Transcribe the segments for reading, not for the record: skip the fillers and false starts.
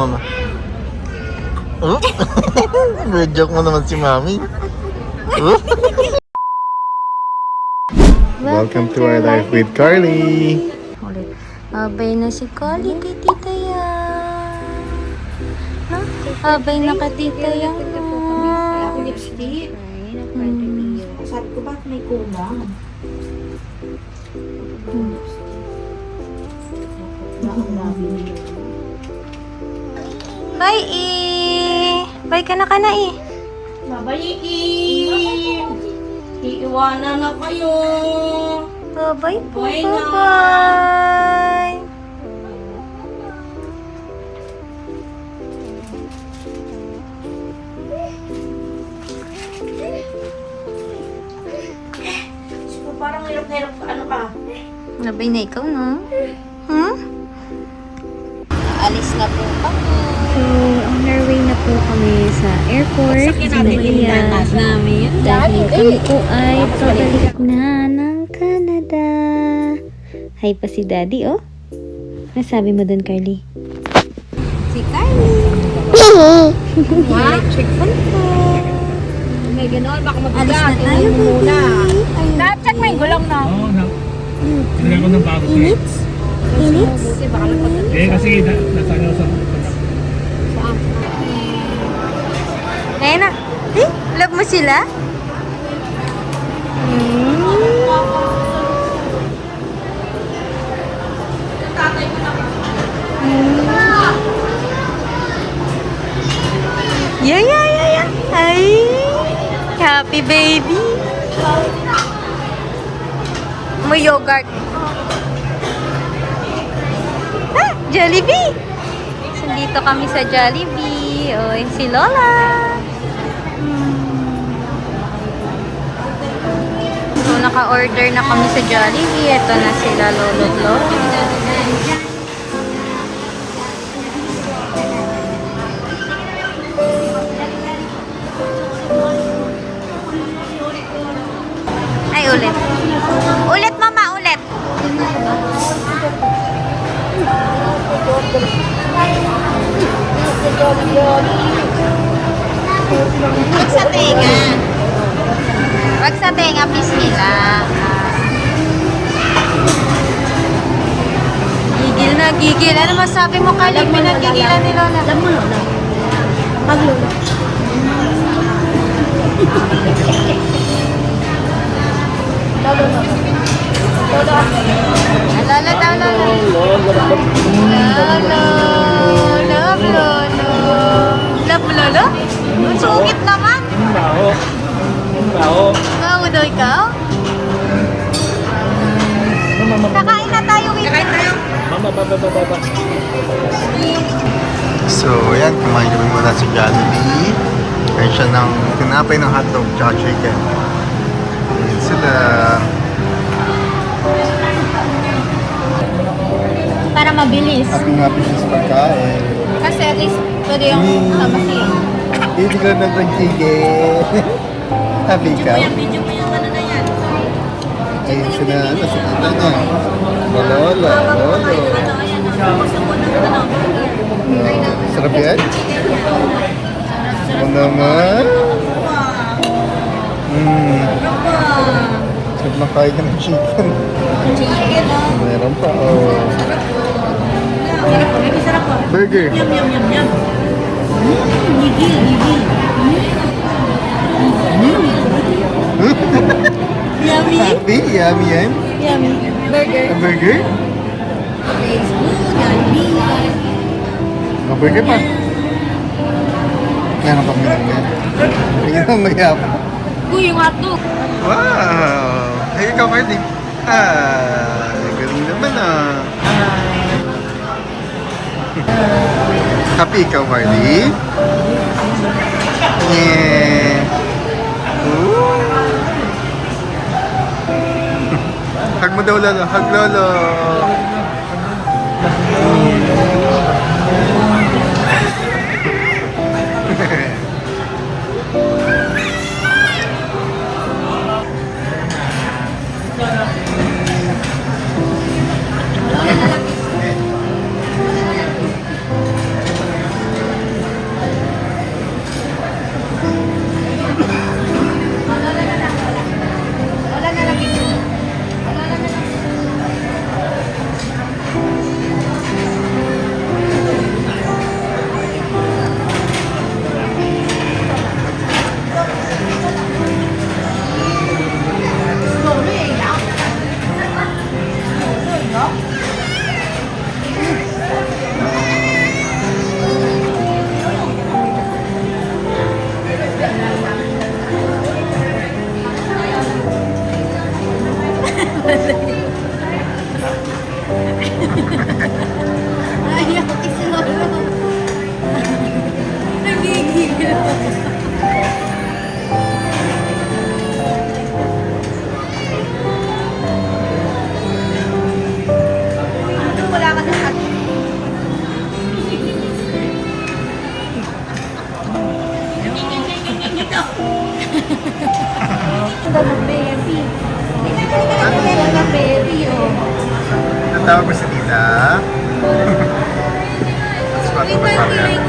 Mama. Oh? Joke mo naman si Mami. Oh? Welcome to our life with Carly. Ulit. Abay na si Carly kay Tita Yan. No? Abay na kay Tita Yan. Lipstick. Sabi ko, ba't may kulang? Bye, E! Bye ka na E! Babay, iiwanan na kayo. Bye po, Bye na. bye! So, parang hirap-hirap ano ka. Nabay na ikaw, no? Alis na po kami. So, on our way na po kami sa airport. Namin. Dahil kami po ay pabalik na ng Canada. Hi pa si Daddy, oh. Ano sabi mo dun, Carly? Si Carly. Electric fan po. May gano'n, baka Alis magbigat. na tayo, baby. Na-check mo yung gulong, no? Oo, tinignan ko ng bago siya. Inits? Inits? Buti, baka napagod. Eh, kasi nasa ano sa... Ngayon na. Eh, love mo sila? Yeah. Ay, happy baby. May yogurt. Ah, Jollibee. So, dito kami sa Jollibee. O, si Lola. So, naka-order na kami sa Jollibee. Ito na sila, Lolo Flo. Ay, ulit. Ulit, mama, ulit. Wag sa tenga. Wag sa tenga, please nila. Gigil na, gigil. Ano masabi mo, Carly? Pinagigilan ni Lola. Alam mo, Lola. Pag Lola. Lola daw, Lola. Lolo. Love, Lolo. Love, Lolo? Ang sungit naman. Bao. Bago daw ikaw? Kakain na tayo, Win. Mama, baba. So, ayan, kumain kami muna sa Jollibee. Kain siya ng tinapay ng hotdog tsaka chicken. Ayan sila. Para mabilis. Happy siya sa pagkain. Kasi at least, pwede yung masin. Hindi ka na ng chicken. Happy ka? Video mo yung ano na yan. Ayun sila, ano, sa tita niya. Lola. Sarap yan? Ano naman? Sarap na kain ka ng chicken. Chicken, no? Meron pa, oh. Sarap po. Burger. Yum. Gigil. Yummy. Happy? Yummy yan? Yummy. Burger. A burger? Tastes good. Yummy. A burger pa? Meron pa meron yan. Tingnan mo magyapa. Uy, yung hotdog. Wow! Ay, ikaw, Carly. Galing naman ah. Happy ikaw, Carly? Yeah. Ooh. Hug mo daw, Lolo. Hug, Lolo. Natawag ko si Tita. Mas pato ba sa akin?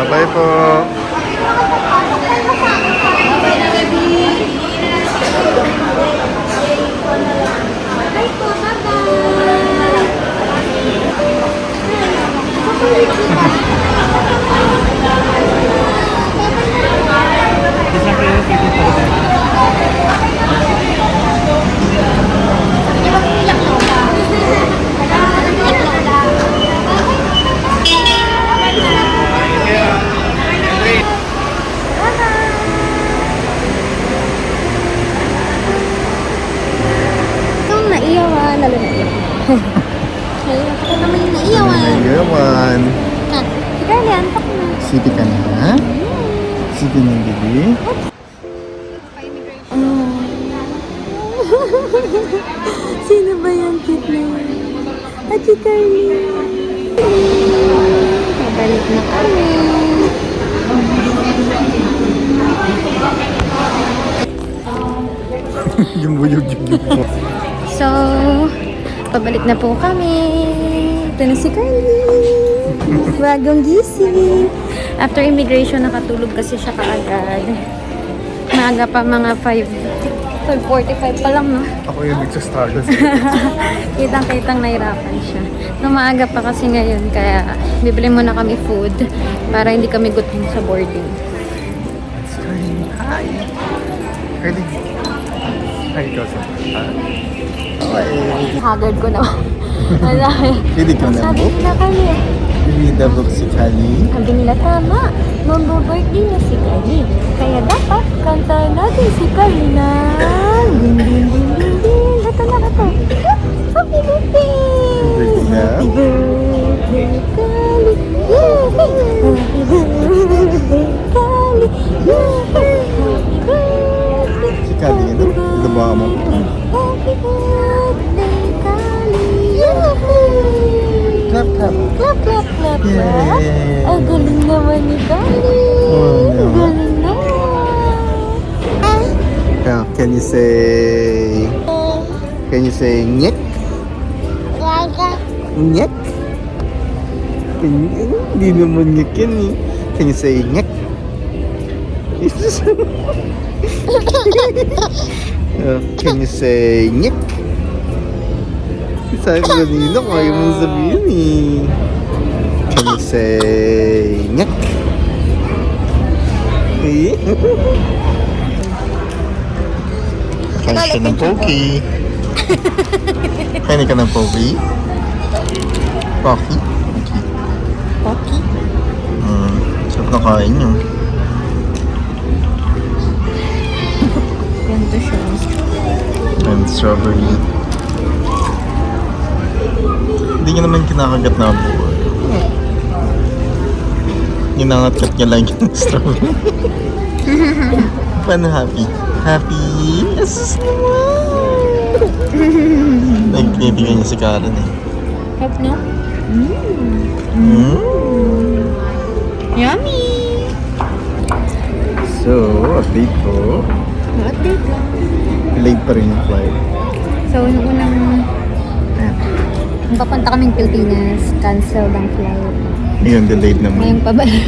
Bye po. Itong naiyawan, lalo na iyan. Ayun, ako naman yung naiyawan. Yaman. Ah, si Carly, antok na. Sipi ka na? Sipi ng bibi? Sino ba yung cute na yun? At si Carly. Pabalik na kami. Yung buyog po. So, pabalik na po kami. Ito na si Carly. Bagong gising. After immigration, nakatulog kasi siya kaagad. Maaga pa, mga 5:45 pa lang, no? Ako yung nagsa-struggle. Kitang-kitang nahirapan siya. No, maaga pa kasi ngayon, kaya bibili muna kami food para hindi kami gutom sa boarding. Hi. Ready? Hi, Cousin. Okay. Haggard ko na. Hindi ka na Sabi book? na kami. Read the book si Kali. Sabi nila, tama. Mambo-birthday na si Kali. Kaya dapat kanta natin si Kali na. Din, din, din, din, din. Ito na, ito. Happy birthday! Birthday na? Happy birthday, Kali. Yay! Happy birthday, Kali. Yay! Happy birthday. Si Kali, ano? Ito ba mo? Happy birthday, Kali. Yay! Clap, clap. Clap, clap, clap, clap. Yay! Ang galing naman ni Kali. Oh, no. Ang galing naman. Can you say... Can you say nyek? Nyek? Hindi naman nyek yan eh. Can you say nyek? Can you say nyek? Sabi ko kanina, kaya mo sabihin eh. Can you say nyek? Eh? Kain ka ng poki. Kain ka ng poki? Poki? Okay. Pocky. Sarap na kain nyo. Ganito siya. And strawberry. Hindi nyo naman kinakagat na buhay. Ginangat-kat niya lang yung strawberry. Paano happy? Happy? Yes naman! Nagtitigan niya si Karen eh. Hop, no? Yummy! So, update po. Update lang. Late pa rin yung flight. So, yung unang... Nung papunta kaming Pilipinas, cancel ang flight. Ngayon, delayed naman. Ngayong pabalik.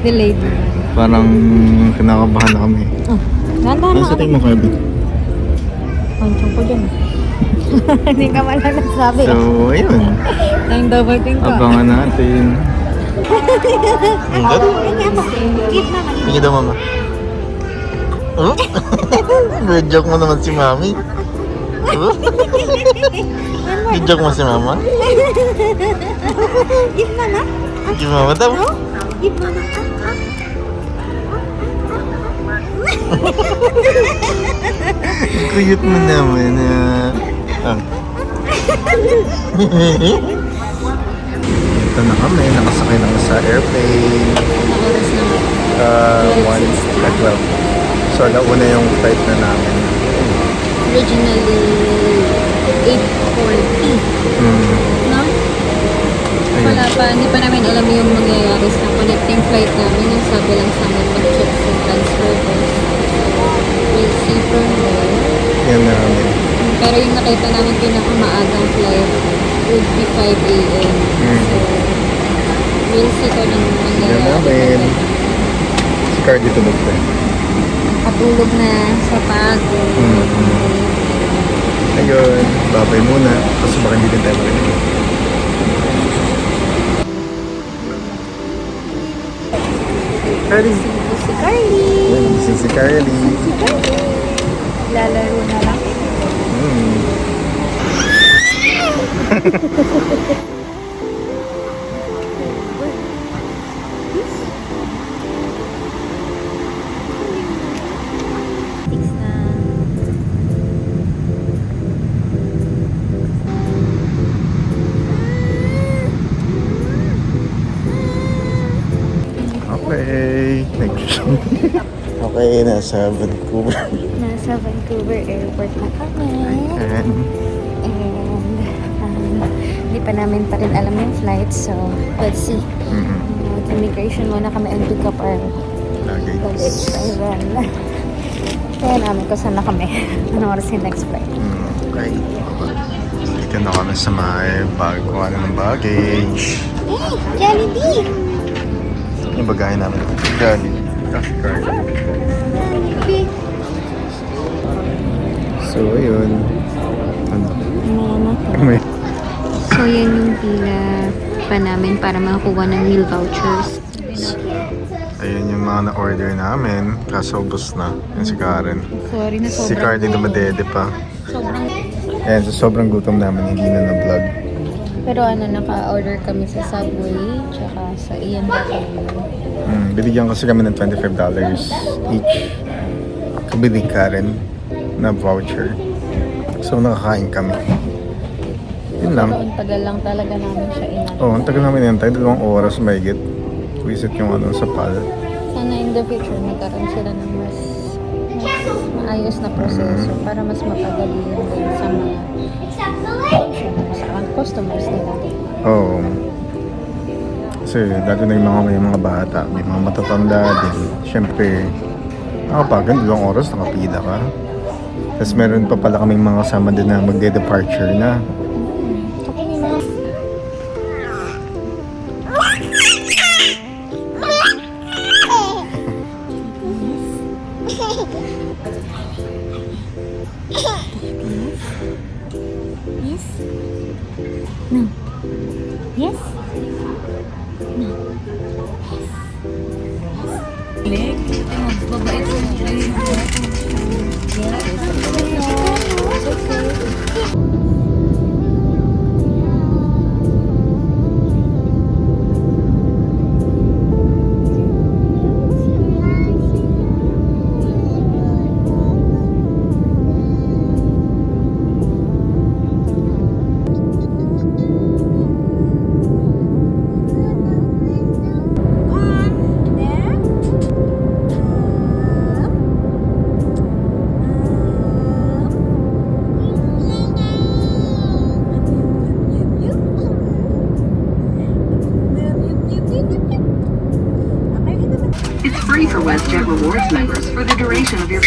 Delayed. Parang kinakabahan na kami. Oh, ganda Ano na sa tingin mo, Kirby? Panchong ko dyan. Hindi ka wala nagsabi. So, ayun. Nang double think ko. Abangan natin. Ang ganda. Give mama. Tingin daw, mama. Oh? Good joke mo naman si mami. Oh? Good joke mo si mama. Give mama. Give mama daw. Give mama. Cute mo naman. Ah. Ito na kami. Nakasakay na kami sa airplane. Oras na. 1 at 12. So, nauna yung flight na namin. Originally, 8:40. No? Ayun. Wala pa, hindi pa namin alam yung mangyayari sa connecting flight namin. Ang sabi lang sa amin mag-check sa transfer bus. We'll see from there. Yan namin. Pero yung nakita namin pinakamaagang flight would be 5 a.m. So, we'll see kung anong Yan namin. mangyayari. Si Cardi tulog pa. Katulog na sa pagod. Ayun. Babay muna. Kasi baka hindi din tayo marinig. Cardi. Si Carly. Yan, nagising si Carly. Lalaro na lang. Okay. Okay, nasa Vancouver. Nasa Vancouver Airport na kami. And, Hindi pa namin pa rin alam yung flight. So, let's see. mm, Immigration muna kami and pick up our luggage. luggage. Ayun. Kaya namin kung saan na kami. Anong oras yung next flight. Okay. Dito na kami sa may bago ng baggage. Hey, Jollibee. Yung bagahe namin. Jolly. Cash card. So, ayun. Ano? May So, yan yung pila pa namin para makakuha ng meal vouchers. ayun yung mga na-order namin. Kaso ubos na. Yan si Karen. Sorry na Si Cardi dumadede pa. Sobrang. Ayan, so sobrang gutom namin. Hindi na na-vlog. Pero naka-order kami sa Subway, tsaka sa Ian Bacalao. Binigyan kasi kami ng $25 each. Kabili Karen na voucher. So, nakakain kami. Yun lang. Pero ang tagal lang talaga namin siya Oh, ang tagal namin yan tayo. 2 oras mahigit. Visit yung ano sa PAL. Sana in the future magkaroon sila ng mas maayos na proseso para mas mapadali yung din sa mga sa customers nila. Oo. Kasi dati na yung mga bata, may mga matatanda din. Siyempre, nakapagod, 2 oras, nakapila ka. Tapos meron pa pala kaming mga kasama din na magde-departure na. Yes? No. Yes? No. Leg? Mababait mo It's free for WestJet Rewards members for the duration of your...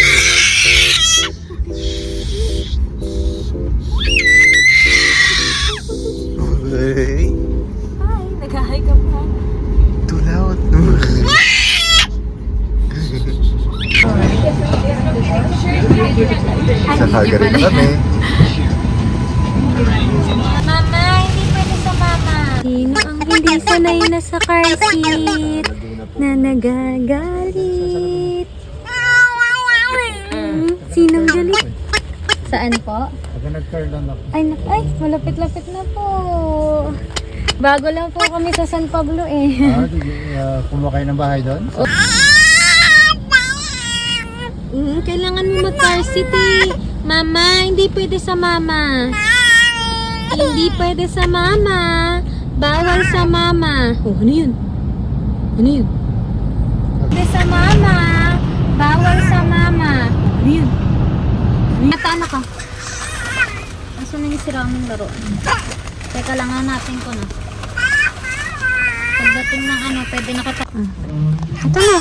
Hey, Hi, nag-hi ka pa. too loud. Sa Calgary na kami. Mama, hindi pwede sa mama. Sino ang hindi sanay na sa car seat na nagagalit. Sinong galit? Saan po? Ay, malapit-lapit na po. Bago lang po kami sa San Pablo eh. Kumuha kayo ng bahay doon? Kailangan mo mag-car seat eh. Mama, hindi pwede sa mama. Hindi pwede sa mama. Bawal sa mama. Oh, ano yun? Ano yun? Pwede sa mama. Bawal sa mama. Ano yun? Mataan ka. Aso na yung sira ng laro? Teka lang, hanapin ko na. Pagdating ng ano, pwede nakata... Ito na.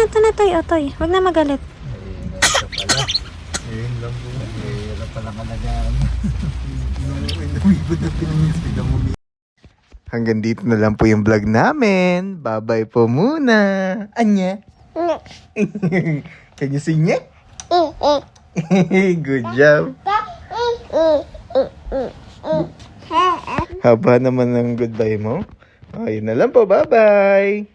Ito na, Toy. Huwag na magalit. Ngayon lang po. Mahirap pala kalagaan. Hanggang dito na lang po yung vlog namin. Bye-bye po muna. Anya? Can you sing it? Good job. Haba naman ng goodbye mo. Ayun na lang po. Bye-bye.